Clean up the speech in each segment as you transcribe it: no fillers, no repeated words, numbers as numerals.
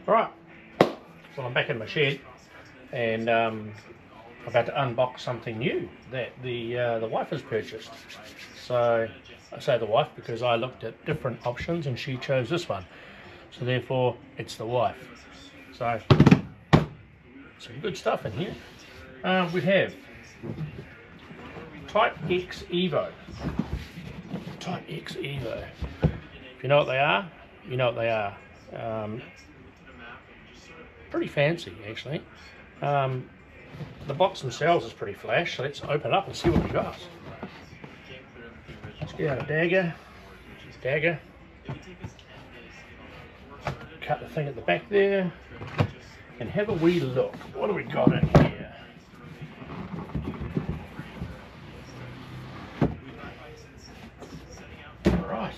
Right, so I'm back in my shed and about to unbox something new that the wife has purchased. So I say the wife because I looked at different options and she chose this one. So therefore it's the wife. So some good stuff in here. We have Type X Evo. Type X Evo. If you know what they are, you know what they are. Pretty fancy actually. The box themselves is pretty flash, so let's open it up and see what we got. Let's get out a dagger, cut the thing at the back there, and have a wee look. What do we got in here? Alright.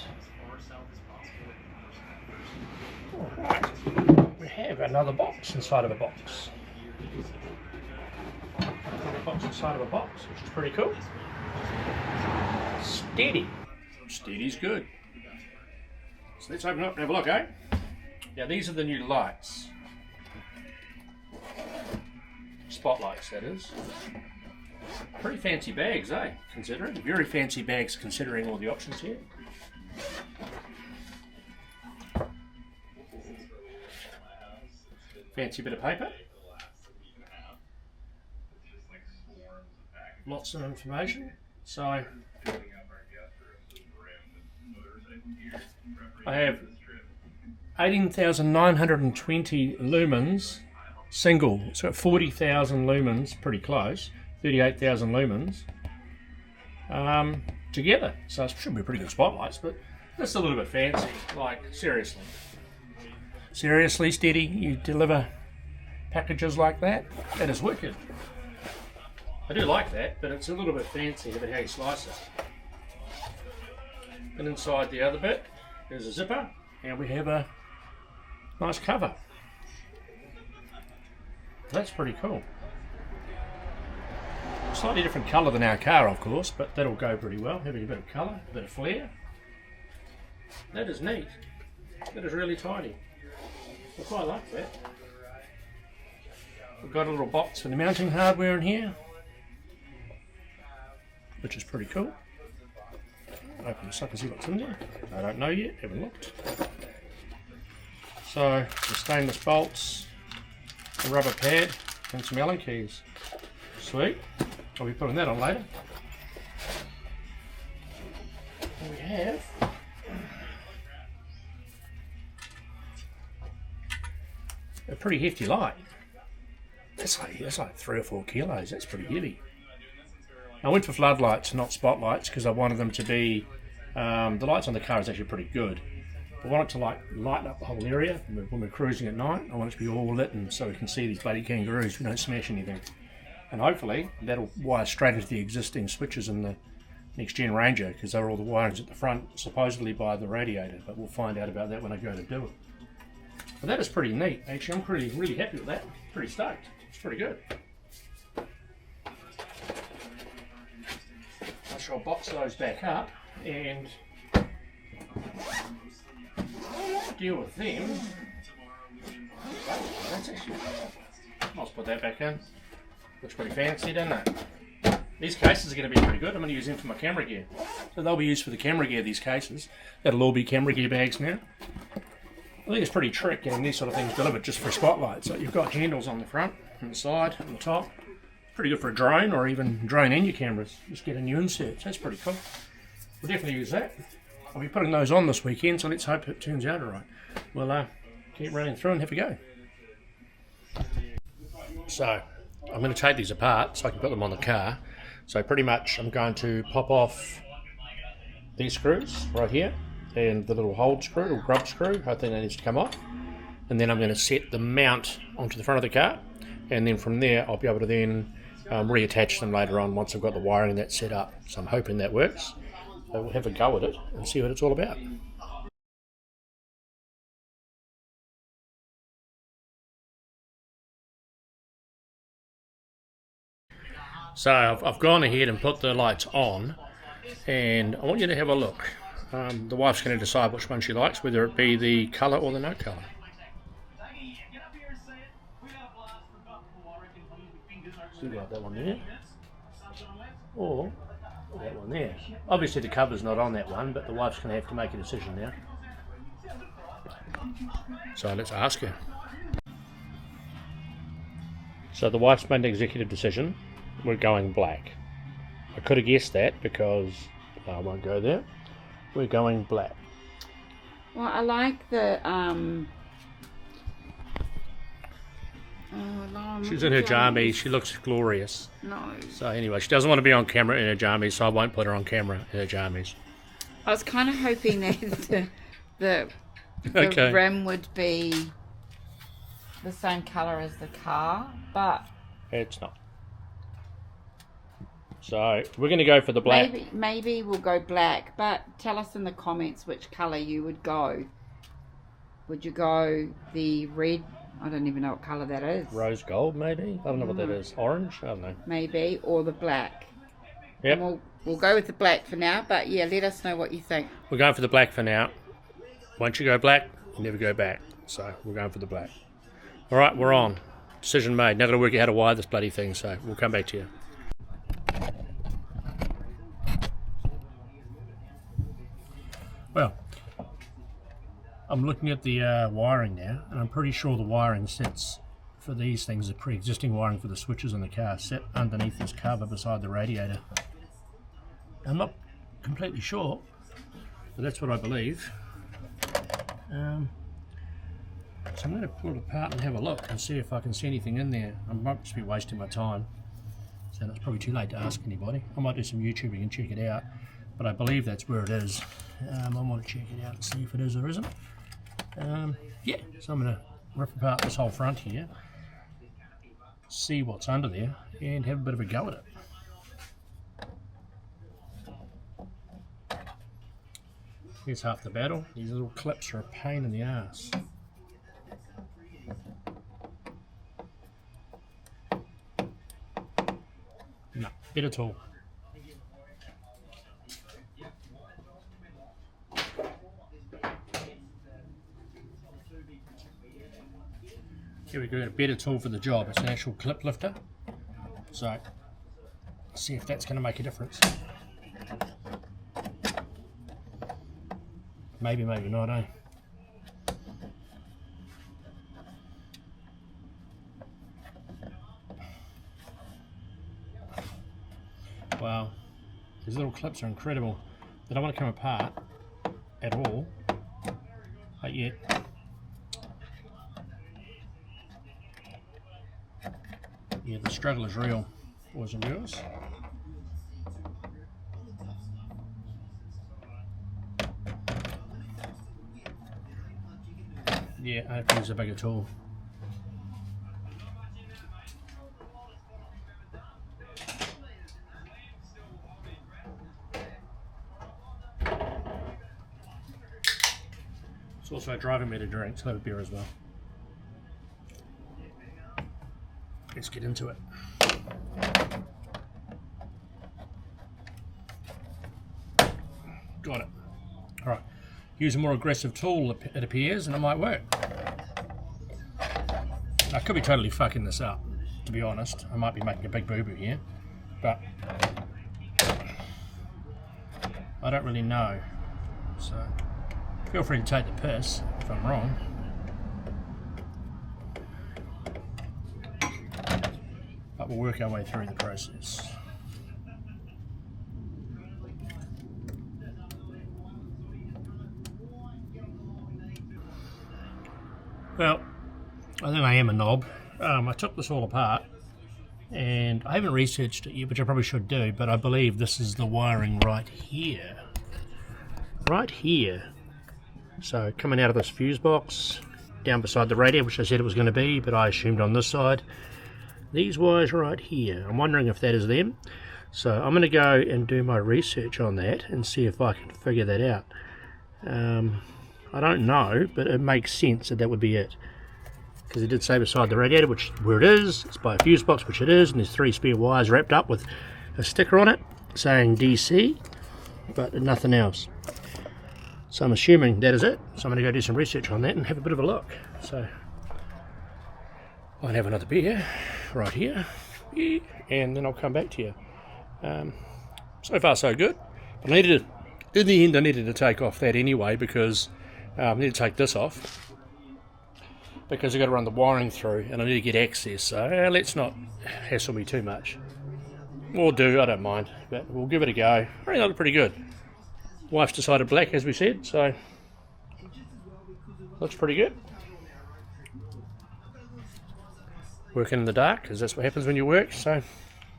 We have another box inside of a box. Another box inside of a box, which is pretty cool. Stedi. Stedi's good. So let's open it up and have a look, eh? Now these are the new lights. Spotlights, that is. Pretty fancy bags, eh? Considering. Very fancy bags considering all the options here. Fancy bit of paper. Lots of information. So I have 18,920 lumens single. It's got 40,000 lumens, pretty close. 38,000 lumens together. So it should be pretty good spotlights, but that's a little bit fancy. Like seriously. Seriously, Stedi, you deliver packages like that? That is wicked. I do like that, but it's a little bit fancy about how you slice it. And inside the other bit, there's a zipper, and we have a nice cover. That's pretty cool. Slightly different colour than our car, of course, but that'll go pretty well. Having a bit of colour, a bit of flair. That is neat. That is really tidy. I quite like that. We've got a little box for the mounting hardware in here, which is pretty cool. Open this up and see what's in there. I don't know yet, haven't looked. So, the stainless bolts, a rubber pad, and some Allen keys. Sweet. I'll be putting that on later. And we have a pretty hefty light. That's like 3 or 4 kilos. That's pretty heavy. I went for floodlights, not spotlights, because I wanted them to be. The lights on the car is actually pretty good. I want it to like light up the whole area when we're cruising at night. I want it to be all lit, and so we can see these bloody kangaroos. We don't smash anything. And hopefully that'll wire straight into the existing switches in the Next Gen Ranger, because they're all the wirings at the front, supposedly by the radiator. But we'll find out about that when I go to do it. But that is pretty neat. Actually, I'm really happy with that. Pretty stoked. It's pretty good. I shall box those back up and deal with them. That's actually. I'll put that back in. Looks pretty fancy, doesn't it? These cases are going to be pretty good. I'm going to use them for my camera gear. So they'll be used for the camera gear, these cases. That'll all be camera gear bags now. I think it's pretty trick getting these sort of things delivered just for spotlights. So you've got handles on the front, and the side, and the top. Pretty good for a drone or even drone and your cameras. Just get a new insert. That's pretty cool. We'll definitely use that. I'll be putting those on this weekend, so let's hope it turns out alright. We'll keep running through and have a go. So I'm going to take these apart so I can put them on the car. So pretty much I'm going to pop off these screws right here and the little hold screw, little grub screw. I think that needs to come off. And then I'm going to set the mount onto the front of the car, and then from there I'll be able to then reattach them later on once I've got the wiring and that set up. So I'm hoping that works. So we'll have a go at it and see what it's all about. So I've gone ahead and put the lights on, and I want you to have a look. The wife's going to decide which one she likes, whether it be the colour or the no colour. Still got that one there. Or that one there. Obviously the cover's not on that one, but the wife's going to have to make a decision now. So let's ask her. So the wife's made an executive decision. We're going black. I could have guessed that because I won't go there. We're going black. Well, I like the she's in her jammies. She looks glorious. No. So anyway, she doesn't want to be on camera in her jammies, so I won't put her on camera in her jammies. I was kind of hoping that the Okay. rim would be the same colour as the car, but It's not. So we're going to go for the black. Maybe we'll go black, but tell us in the comments which colour you would go. Would you go the red? I don't even know what colour that is. Rose gold, maybe? I don't know what that is. Orange? I don't know. Maybe, or the black. Yep. And we'll go with the black for now, but yeah, let us know what you think. We're going for the black for now. Once you go black, you never go back. So we're going for the black. All right, we're on. Decision made. Now got to work out how to wire this bloody thing, so we'll come back to you. Well, I'm looking at the wiring now, and I'm pretty sure the wiring sits for these things, the pre-existing wiring for the switches in the car, set underneath this cover beside the radiator. I'm not completely sure, but that's what I believe. So I'm going to pull it apart and have a look and see if I can see anything in there. I might just be wasting my time, so it's probably too late to ask anybody. I might do some YouTubing and check it out, but I believe that's where it is. I want to check it out and see if it is or isn't. Yeah, so I'm going to rip apart this whole front here, see what's under there, and have a bit of a go at it. Here's half the battle. These little clips are a pain in the ass. No, bit at all. Here we go, a better tool for the job. It's an actual clip lifter. So, let's see if that's going to make a difference. Maybe, maybe not, eh? Wow, these little clips are incredible. They don't want to come apart at all, but yet. Yeah, the struggle is real, boys and girls. Yeah, I have to use a bigger tool. It's also driving me to drink, so have a beer as well. Let's get into it. Got it. Alright. Use a more aggressive tool, it appears, and it might work. I could be totally fucking this up, to be honest. I might be making a big boo-boo here, but I don't really know. So feel free to take the piss if I'm wrong. But we'll work our way through the process. Well, I think I am a knob. I took this all apart and I haven't researched it yet, which I probably should do, but I believe this is the wiring right here. Right here. So coming out of this fuse box, down beside the radiator, which I said it was going to be, but I assumed on this side. These wires right here, I'm wondering if that is them. So I'm going to go and do my research on that and see if I can figure that out. I don't know, but it makes sense that that would be it. Because it did say beside the radiator, which where it is, it's by a fuse box, which it is, and there's 3 spare wires wrapped up with a sticker on it saying DC, but nothing else. So I'm assuming that is it. So I'm going to go do some research on that and have a bit of a look. So I'll have another beer right here. and then I'll come back to you. So far so good. But in the end I needed to take off that anyway, because I need to take this off because I've got to run the wiring through and I need to get access, so let's not hassle me too much. Or do, I don't mind, but we'll give it a go. I think that looked pretty good. Wife's decided black, as we said, so looks pretty good. Working in the dark, because that's what happens when you work, so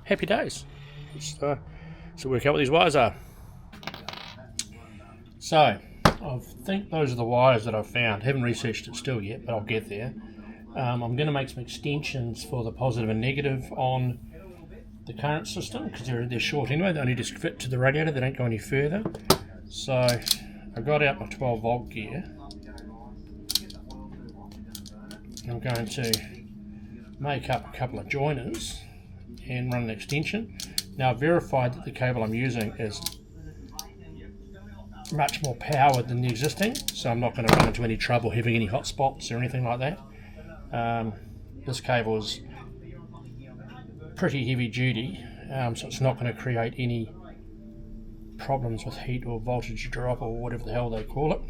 happy days. So work out what these wires are. So I think those are the wires that I've found. Haven't researched it still yet, but I'll get there. I'm going to make some extensions for the positive and negative on the current system, because they're short anyway. They only just fit to the radiator, they don't go any further. So I got out my 12 volt gear. I'm going to make up a couple of joiners and run an extension. Now I've verified that the cable I'm using is much more powered than the existing, so I'm not going to run into any trouble having any hot spots or anything like that. This cable is pretty heavy duty, so it's not going to create any problems with heat or voltage drop or whatever the hell they call it.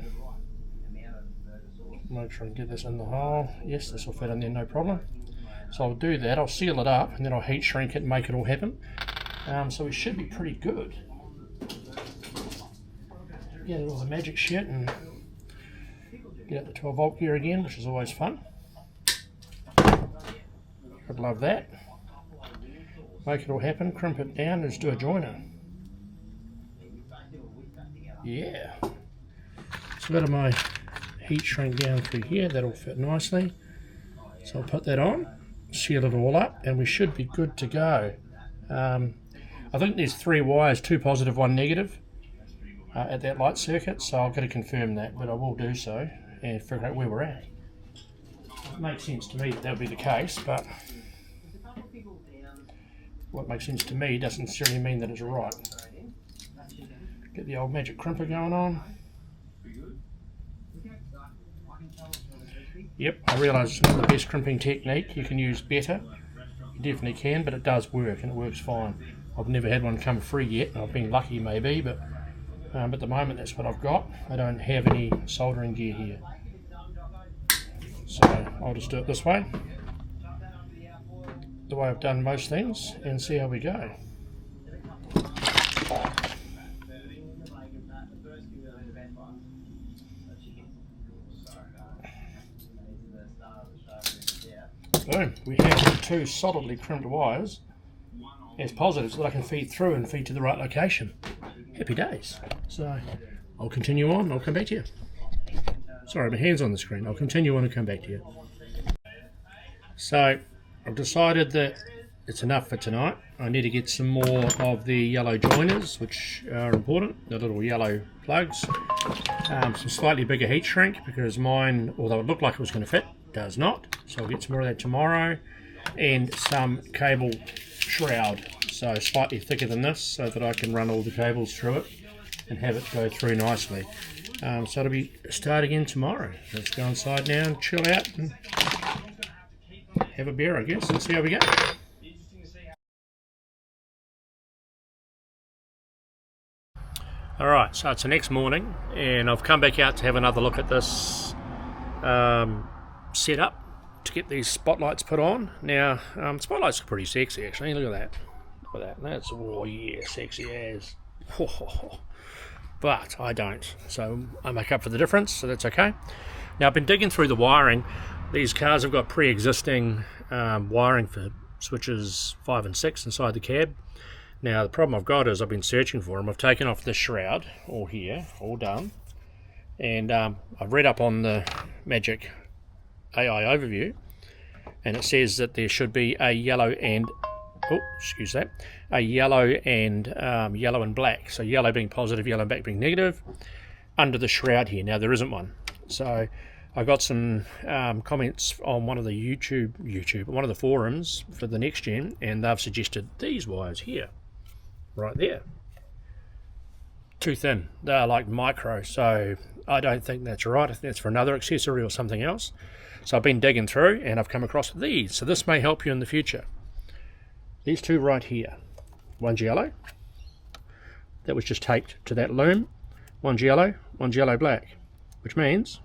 Make sure I can get this in the hole. Yes, this will fit in there, no problem. So I'll do that, I'll seal it up, and then I'll heat shrink it and make it all happen. So we should be pretty good. Get all the magic shit and get the 12 volt gear again, which is always fun. I'd love that. Make it all happen, crimp it down, and just do a joiner. Yeah. So I've got my heat shrink down through here, that'll fit nicely. So I'll put that on, seal it all up, and we should be good to go. I think there's 3 wires, 2 positive, 1 negative at that light circuit, so I've got to confirm that, but I will do so and figure out where we're at. It makes sense to me that would be the case, but what makes sense to me doesn't necessarily mean that it's right. Get the old magic crimper going on. Yep, I realise it's not the best crimping technique, you can use better. You definitely can, but it does work, and it works fine. I've never had one come free yet, and I've been lucky maybe, but at the moment that's what I've got. I don't have any soldering gear here. So I'll just do it this way, the way I've done most things, and see how we go. Boom, we have 2 solidly crimped wires as positives that I can feed through and feed to the right location. Happy days. So I'll continue on, I'll come back to you. Sorry, my hand's on the screen. I'll continue on and come back to you. So I've decided that it's enough for tonight. I need to get some more of the yellow joiners, which are important, the little yellow plugs. Some slightly bigger heat shrink, because mine, although it looked like it was going to fit, does not. So I'll get some more of that tomorrow. And some cable shroud, so slightly thicker than this, so that I can run all the cables through it and have it go through nicely. So it'll be start again tomorrow. Let's go inside now and chill out and have a beer, I guess, and see how we go. Alright, so it's the next morning, and I've come back out to have another look at this setup to get these spotlights put on. Now, spotlights are pretty sexy actually. Look at that. Look at that. That's, oh yeah, sexy as. But I don't. So I make up for the difference, so that's okay. Now I've been digging through the wiring. These cars have got pre-existing wiring for switches 5 and 6 inside the cab. Now the problem I've got is I've been searching for them. I've taken off the shroud, all here, all done. And I've read up on the Magic AI overview, and it says that there should be a yellow and yellow and black. So yellow being positive, yellow and black being negative under the shroud here. Now there isn't one. So I got some comments on one of the one of the forums for the Next Gen, and they've suggested these wires here, right there. Too thin. They're like micro, so I don't think that's right. I think that's for another accessory or something else. So I've been digging through and I've come across these. So this may help you in the future. these two right here. One's yellow. That was just taped to that loom. One's yellow black, which means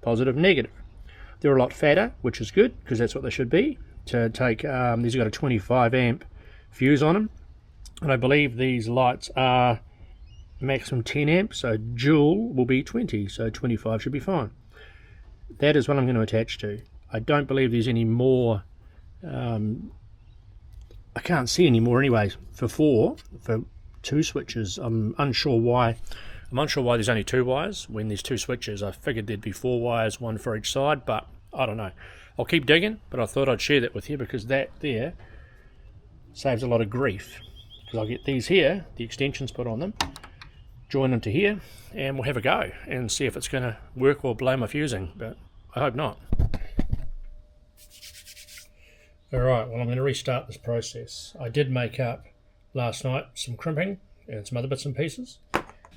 positive, negative. They're a lot fatter, which is good because that's what they should be. To take these have got a 25 amp fuse on them, and I believe these lights are maximum 10 amp, so dual will be 20, so 25 should be fine. That is what I'm going to attach to. I don't believe there's any more. I can't see any more anyways for two switches. I'm unsure why there's only 2 wires when there's 2 switches. I figured there'd be 4 wires, one for each side, but I don't know. I'll keep digging, but I thought I'd share that with you because that there saves a lot of grief. Because I'll get these here, the extensions put on them, join them to here, and we'll have a go and see if it's going to work or blow my fusing, but I hope not. Alright, well, I'm going to restart this process. I did make up last night some crimping and some other bits and pieces,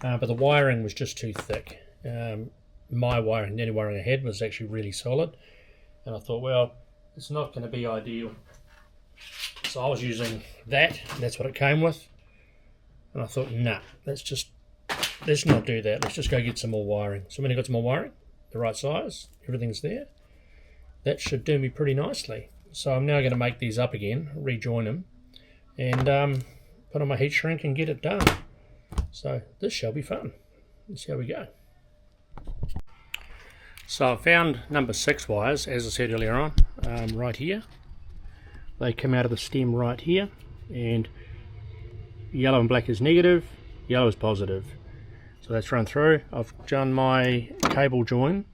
but the wiring was just too thick. My wiring, the only wiring I had, was actually really solid, and I thought, well, it's not going to be ideal. So I was using that, and that's what it came with, and I thought, nah, let's not do that. Let's just go get some more wiring. So when I got some more wiring, the right size, everything's there. That should do me pretty nicely. So I'm now going to make these up again, rejoin them, and put on my heat shrink and get it done. So this shall be fun. Let's see how we go. So I found number 6 wires, as I said earlier on, right here. They come out of the stem right here, and yellow and black is negative, yellow is positive. So that's run through. I've done my cable join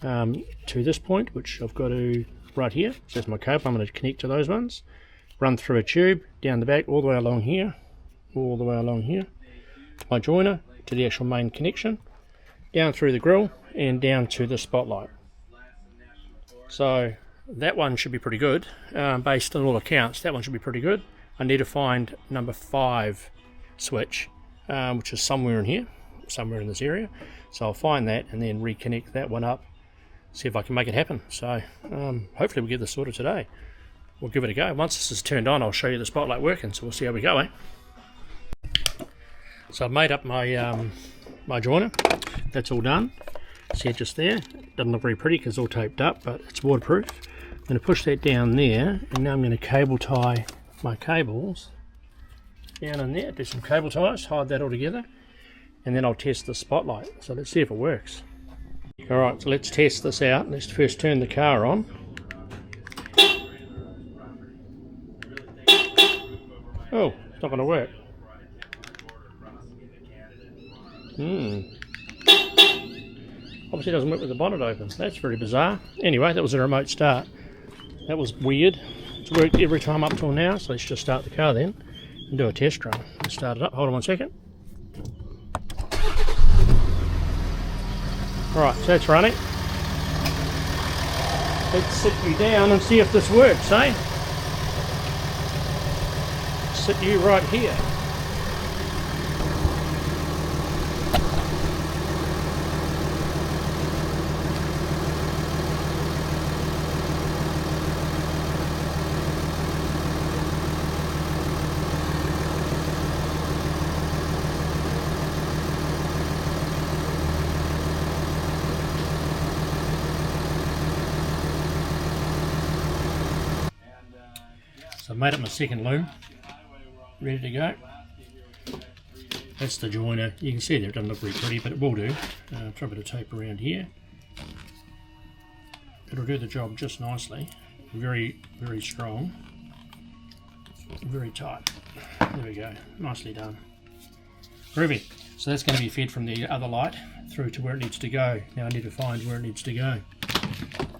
to this point, which I've got to right here. So that's my cable. I'm going to connect to those ones. Run through a tube down the back, all the way along here, all the way along here. My joiner to the actual main connection, down through the grill and down to the spotlight. So that one should be pretty good. Based on all accounts, that one should be pretty good. I need to find number 5 switch, which is somewhere in here, somewhere in this area. So I'll find that and then reconnect that one up, see if I can make it happen. So hopefully we'll get this sorted today. We'll give it a go. Once this is turned on, I'll show you the spotlight working, so we'll see how we go, eh? So I've made up my my joiner. That's all done. See it just there? Doesn't look very pretty because it's all taped up, but it's waterproof. I'm going to push that down there, and now I'm going to cable tie my cables down in there. Do some cable ties, hide that all together, and then I'll test the spotlight. So let's see if it works. Alright, so let's test this out. Let's first turn the car on. Oh, it's not going to work. Obviously it doesn't work with the bonnet open. That's very bizarre. Anyway, that was a remote start. That was weird. It's worked every time up till now, so let's just start the car then and do a test run. Let's start it up. Hold on 1 second. Alright, so it's running. Let's sit you down and see if this works, eh? Sit you right here. So I've made up my second loom, ready to go. That's the joiner. You can see there it doesn't look very pretty, but it will do. Try a bit of tape around here. It'll do the job just nicely. Very, very strong. Very tight. There we go. Nicely done. Groovy. So that's going to be fed from the other light through to where it needs to go. Now I need to find where it needs to go.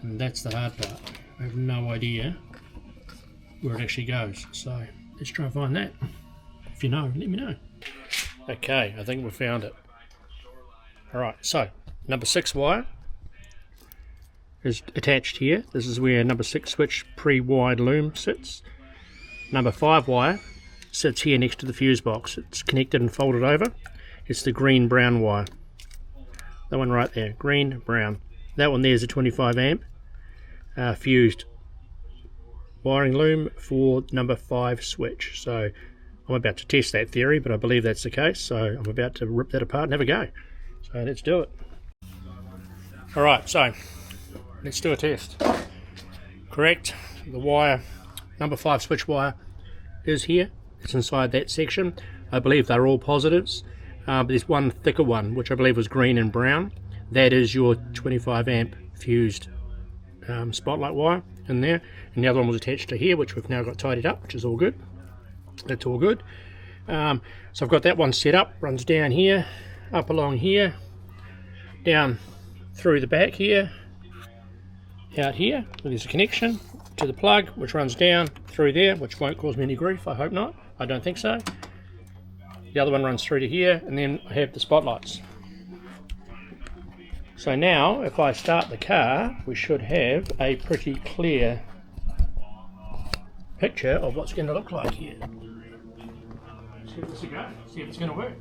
And that's the hard part. I have no idea where it actually goes. So let's try and find that. If you know, let me know. Okay, I think we found it. Alright, so number 6 wire is attached here. This is where number 6 switch pre-wired loom sits. Number 5 wire sits here next to the fuse box. It's connected and folded over. It's the green-brown wire. That one right there, green-brown. That one there is a 25 amp fused wiring loom for number 5 switch. So I'm about to test that theory, but I believe that's the case, so I'm about to rip that apart and have a go. So let's do it. Alright, so let's do a test. Correct, the wire, number 5 switch wire is here. It's inside that section. I believe they're all positives, but there's one thicker one, which I believe was green and brown. That is your 25 amp fused spotlight wire in there, and the other one was attached to here, which we've now got tidied up, which is all good. That's all good. So I've got that one set up, runs down here, up along here, down through the back here, out here, there's a connection to the plug which runs down through there, which won't cause me any grief, I hope not, I don't think so. The other one runs through to here, and then I have the spotlights. So now if I start the car, we should have a pretty clear picture of what's going to look like here. Let's give this a go, see if it's going to work.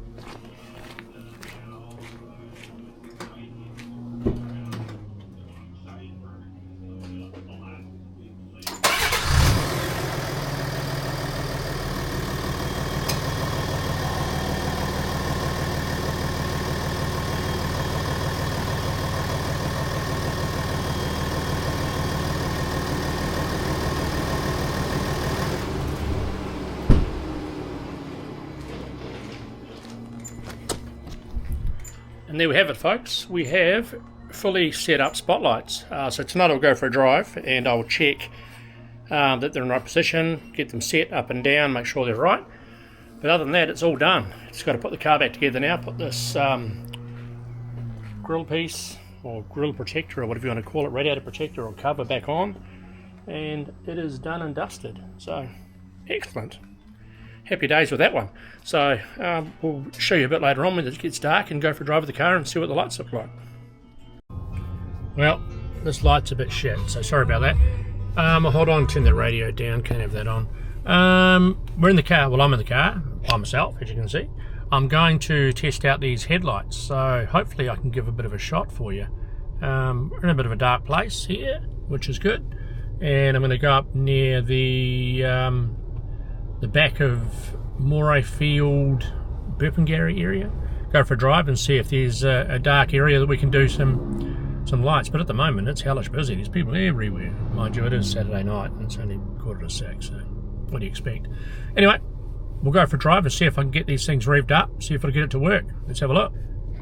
And there we have it, folks. We have fully set up spotlights. So tonight I'll go for a drive and I'll check that they're in the right position, get them set up and down, make sure they're right. But other than that, it's all done. Just got to put the car back together now, put this grill piece or grill protector or whatever you want to call it, radiator protector or cover back on, and it is done and dusted. So excellent. Happy days with that one. So we'll show you a bit later on when it gets dark and go for a drive with the car and see what the lights look like. Well, this light's a bit shit, so sorry about that. I'll hold on, turn the radio down, can't have that on. We're in the car, well I'm in the car, by myself as you can see. I'm going to test out these headlights, so hopefully I can give a bit of a shot for you. We're in a bit of a dark place here, which is good. And I'm going to go up near the back of Moray Field, Burpengary area, go for a drive and see if there's a dark area that we can do some lights. But at the moment it's hellish busy, there's people everywhere. Mind you, it is Saturday night and it's only 5:45, so what do you expect? Anyway, we'll go for a drive and see if I can get these things revved up, see if I can get it to work. Let's have a look.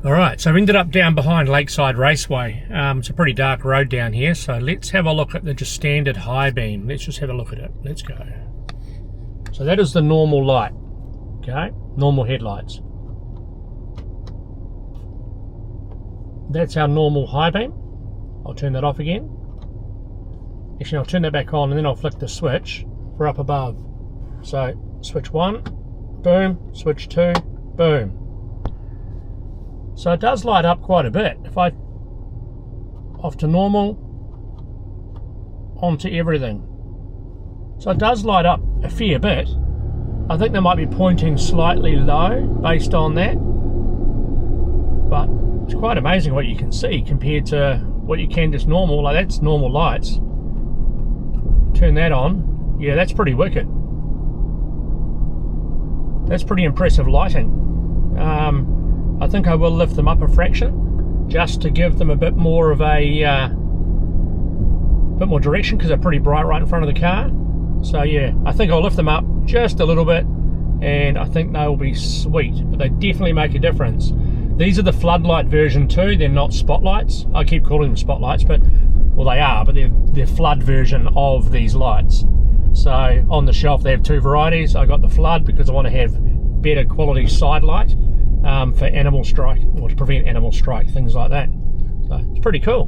Alright, so we ended up down behind Lakeside Raceway. It's a pretty dark road down here, so let's have a look at the just standard high beam. Let's just have a look at it. Let's go. So that is the normal light, okay? Normal headlights. That's our normal high beam. I'll turn that off again. Actually, I'll turn that back on and then I'll flick the switch for up above. So, switch 1, boom, switch 2, boom. So it does light up quite a bit. If I off to normal, onto everything. So it does light up a fair bit. I think they might be pointing slightly low based on that, but it's quite amazing what you can see compared to what you can just normal. Like that's normal lights. Turn that on. Yeah, that's pretty wicked. That's pretty impressive lighting. I think I will lift them up a fraction just to give them a bit more of a bit more direction because they're pretty bright right in front of the car. So yeah, I think I'll lift them up just a little bit and I think they'll be sweet, but they definitely make a difference. These are the floodlight version 2, they're not spotlights. I keep calling them spotlights, but, well they are, but they're flood version of these lights. So on the shelf they have 2 varieties. I got the flood because I want to have better quality side light for animal strike, or to prevent animal strike, things like that. So it's pretty cool.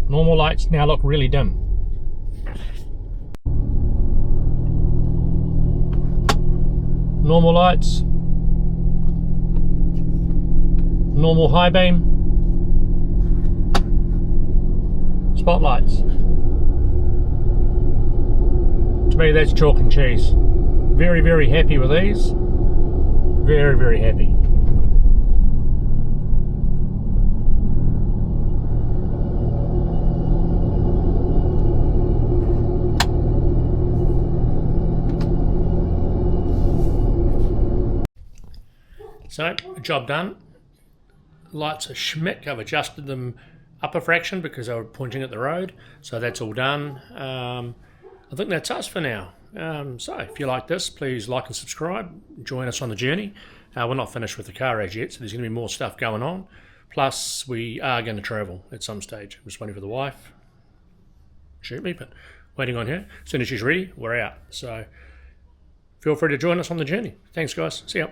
Normal lights now look really dim. Normal lights, normal high beam, spotlights. To me that's chalk and cheese. Very, very happy with these. Very, very happy. So, job done. Lights are schmick. I've adjusted them up a fraction because they were pointing at the road. So that's all done. I think that's us for now. So if you like this, please like and subscribe. Join us on the journey. We're not finished with the car as yet, so there's going to be more stuff going on. Plus, we are going to travel at some stage. I'm just waiting for the wife. Shoot me, but waiting on her. As soon as she's ready, we're out. So feel free to join us on the journey. Thanks, guys. See ya.